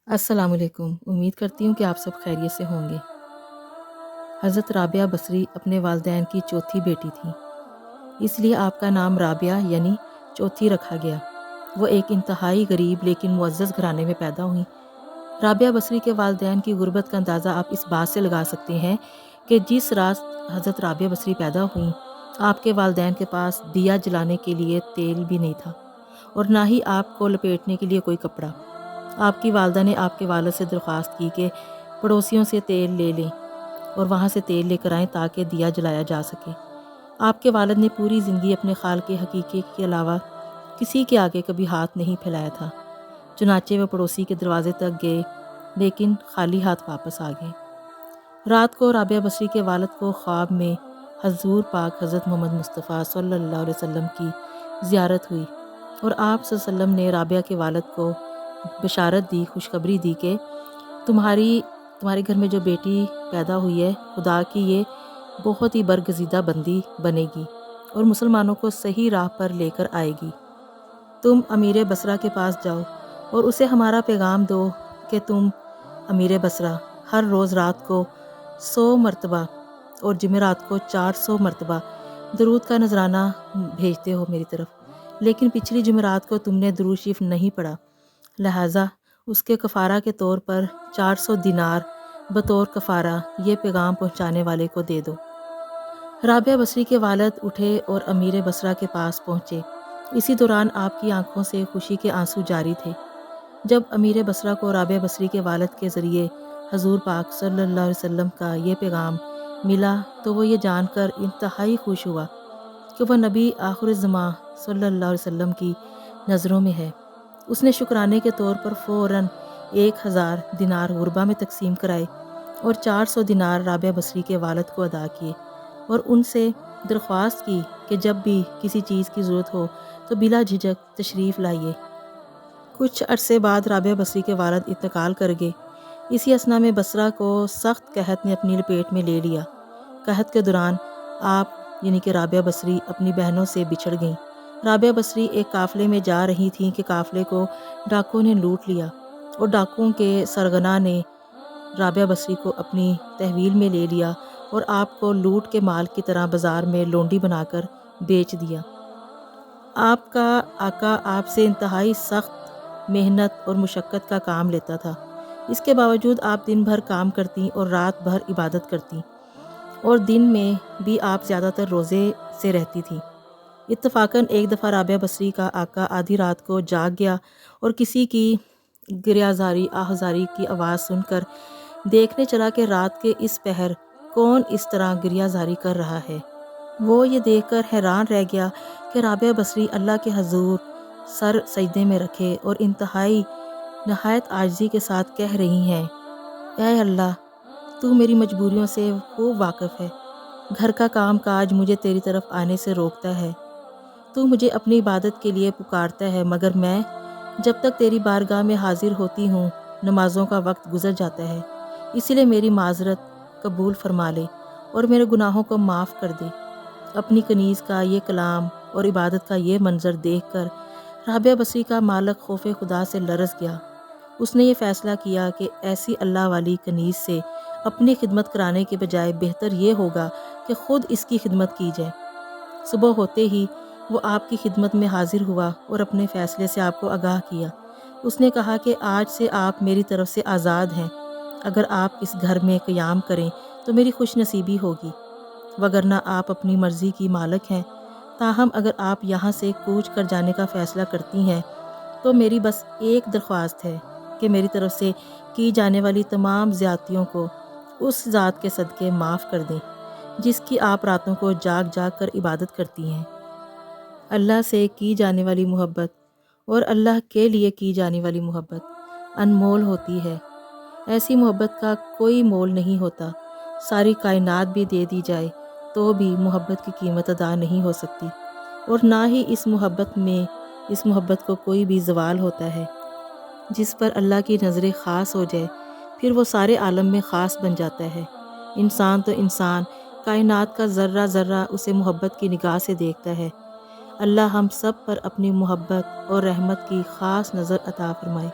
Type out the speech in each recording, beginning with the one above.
السلام علیکم۔ امید کرتی ہوں کہ آپ سب خیریت سے ہوں گے۔ حضرت رابعہ بصری اپنے والدین کی چوتھی بیٹی تھی، اس لیے آپ کا نام رابعہ یعنی چوتھی رکھا گیا۔ وہ ایک انتہائی غریب لیکن معزز گھرانے میں پیدا ہوئیں۔ رابعہ بصری کے والدین کی غربت کا اندازہ آپ اس بات سے لگا سکتے ہیں کہ جس رات حضرت رابعہ بصری پیدا ہوئیں، آپ کے والدین کے پاس دیا جلانے کے لیے تیل بھی نہیں تھا اور نہ ہی آپ کو لپیٹنے کے لیے کوئی کپڑا۔ آپ کی والدہ نے آپ کے والد سے درخواست کی کہ پڑوسیوں سے تیل لے لیں اور وہاں سے تیل لے کر آئیں تاکہ دیا جلایا جا سکے۔ آپ کے والد نے پوری زندگی اپنے خالق حقیقی کے علاوہ کسی کے آگے کبھی ہاتھ نہیں پھیلایا تھا۔ چنانچہ وہ پڑوسی کے دروازے تک گئے لیکن خالی ہاتھ واپس آ گئے۔ رات کو رابعہ بصری کے والد کو خواب میں حضور پاک حضرت محمد مصطفیٰ صلی اللہ علیہ وسلم کی زیارت ہوئی اور آپ صلی اللہ علیہ وسلم نے رابعہ کے والد کو بشارت دی، خوشخبری دی کہ تمہارے گھر میں جو بیٹی پیدا ہوئی ہے، خدا کی یہ بہت ہی برگزیدہ بندی بنے گی اور مسلمانوں کو صحیح راہ پر لے کر آئے گی۔ تم امیر بصرہ کے پاس جاؤ اور اسے ہمارا پیغام دو کہ تم امیر بصرہ ہر روز رات کو 100 مرتبہ اور جمعرات کو 400 مرتبہ درود کا نذرانہ بھیجتے ہو میری طرف، لیکن پچھلی جمعرات کو تم نے درود شریف نہیں پڑھا، لہٰذا اس کے کفارہ کے طور پر 400 دینار بطور کفارہ یہ پیغام پہنچانے والے کو دے دو۔ رابعہ بصری کے والد اٹھے اور امیر بصرہ کے پاس پہنچے۔ اسی دوران آپ کی آنکھوں سے خوشی کے آنسو جاری تھے۔ جب امیر بصرہ کو رابعہ بصری کے والد کے ذریعے حضور پاک صلی اللہ علیہ وسلم کا یہ پیغام ملا تو وہ یہ جان کر انتہائی خوش ہوا کہ وہ نبی آخر الزماں صلی اللہ علیہ وسلم کی نظروں میں ہے۔ اس نے شکرانے کے طور پر فوراً 1000 دینار غربا میں تقسیم کرائے اور 400 دینار رابعہ بصری کے والد کو ادا کیے اور ان سے درخواست کی کہ جب بھی کسی چیز کی ضرورت ہو تو بلا جھجک تشریف لائیے۔ کچھ عرصے بعد رابعہ بصری کے والد انتقال کر گئے۔ اسی اثنا میں بصرہ کو سخت قحط نے اپنی لپیٹ میں لے لیا۔ قحط کے دوران آپ یعنی کہ رابعہ بصری اپنی بہنوں سے بچھڑ گئیں۔ رابعہ بصری ایک قافلے میں جا رہی تھیں کہ قافلے کو ڈاکوؤں نے لوٹ لیا اور ڈاکوؤں کے سرغنہ نے رابعہ بصری کو اپنی تحویل میں لے لیا اور آپ کو لوٹ کے مال کی طرح بازار میں لونڈی بنا کر بیچ دیا۔ آپ کا آقا آپ سے انتہائی سخت محنت اور مشقت کا کام لیتا تھا۔ اس کے باوجود آپ دن بھر کام کرتی اور رات بھر عبادت کرتی اور دن میں بھی آپ زیادہ تر روزے سے رہتی تھی۔ اتفاقاً ایک دفعہ رابعہ بصری کا آقا آدھی رات کو جاگ گیا اور کسی کی گریازاری آہذاری کی آواز سن کر دیکھنے چلا کہ رات کے اس پہر کون اس طرح گریازاری کر رہا ہے۔ وہ یہ دیکھ کر حیران رہ گیا کہ رابعہ بصری اللہ کے حضور سر سجدے میں رکھے اور نہایت عاجزی کے ساتھ کہہ رہی ہیں، اے اللہ، تو میری مجبوریوں سے خوب واقف ہے۔ گھر کا کام کاج مجھے تیری طرف آنے سے روکتا ہے۔ تو مجھے اپنی عبادت کے لیے پکارتا ہے مگر میں جب تک تیری بارگاہ میں حاضر ہوتی ہوں نمازوں کا وقت گزر جاتا ہے، اسی لیے میری معذرت قبول فرما لے اور میرے گناہوں کو معاف کر دے۔ اپنی کنیز کا یہ کلام اور عبادت کا یہ منظر دیکھ کر رابعہ بصری کا مالک خوف خدا سے لرز گیا۔ اس نے یہ فیصلہ کیا کہ ایسی اللہ والی کنیز سے اپنی خدمت کرانے کے بجائے بہتر یہ ہوگا کہ خود اس کی خدمت کی جائے۔ صبح ہوتے ہی وہ آپ کی خدمت میں حاضر ہوا اور اپنے فیصلے سے آپ کو آگاہ کیا۔ اس نے کہا کہ آج سے آپ میری طرف سے آزاد ہیں۔ اگر آپ اس گھر میں قیام کریں تو میری خوش نصیبی ہوگی، وگرنہ آپ اپنی مرضی کی مالک ہیں۔ تاہم اگر آپ یہاں سے کوچ کر جانے کا فیصلہ کرتی ہیں تو میری بس ایک درخواست ہے کہ میری طرف سے کی جانے والی تمام زیادتیوں کو اس ذات کے صدقے معاف کر دیں جس کی آپ راتوں کو جاگ جاگ کر عبادت کرتی ہیں۔ اللہ سے کی جانے والی محبت اور اللہ کے لیے کی جانے والی محبت انمول ہوتی ہے۔ ایسی محبت کا کوئی مول نہیں ہوتا۔ ساری کائنات بھی دے دی جائے تو بھی محبت کی قیمت ادا نہیں ہو سکتی اور نہ ہی اس محبت کو کوئی بھی زوال ہوتا ہے۔ جس پر اللہ کی نظر خاص ہو جائے پھر وہ سارے عالم میں خاص بن جاتا ہے۔ انسان تو انسان، کائنات کا ذرہ ذرہ اسے محبت کی نگاہ سے دیکھتا ہے۔ اللہ ہم سب پر اپنی محبت اور رحمت کی خاص نظر عطا فرمائے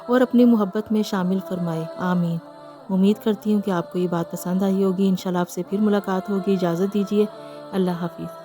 اور اپنی محبت میں شامل فرمائے، آمین۔ امید کرتی ہوں کہ آپ کو یہ بات پسند آئی ہوگی۔ انشاءاللہ آپ سے پھر ملاقات ہوگی۔ اجازت دیجیے، اللہ حافظ۔